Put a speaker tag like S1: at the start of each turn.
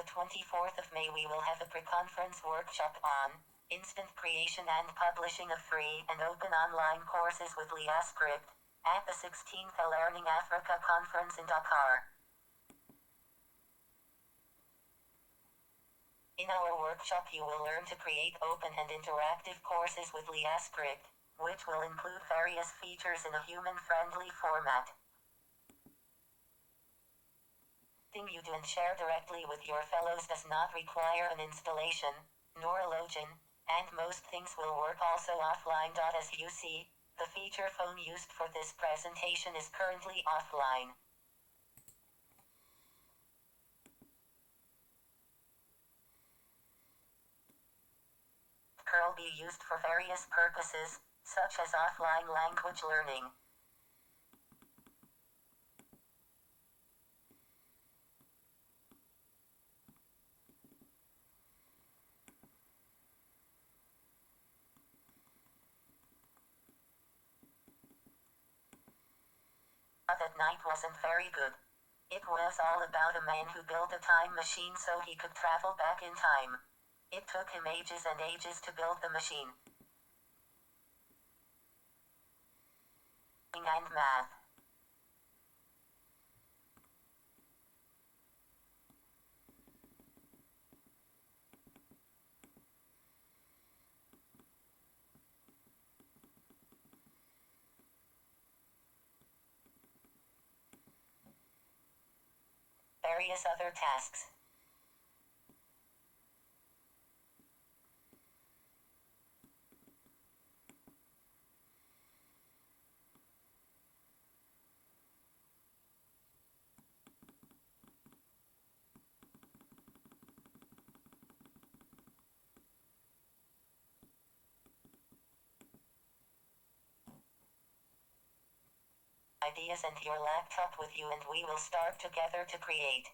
S1: the 24th of May we will have a pre-conference workshop on instant creation and publishing of free and open online courses with LiaScript at the 16th eLearning Africa Conference in Dakar. In our workshop you will learn to create open and interactive courses with LiaScript, which will include various features in a human-friendly format. You do and share directly with your fellows does not require an installation, nor a login, and most things will work also offline. As you see, the feature phone used for this presentation is currently offline. Curl be used for various purposes, such as offline language learning. That night wasn't very good. It was all about a man who built a time machine so he could travel back in time. It took him ages and ages to build the machine. And math. Various other tasks. Ideas and your laptop with you and we will start together to create.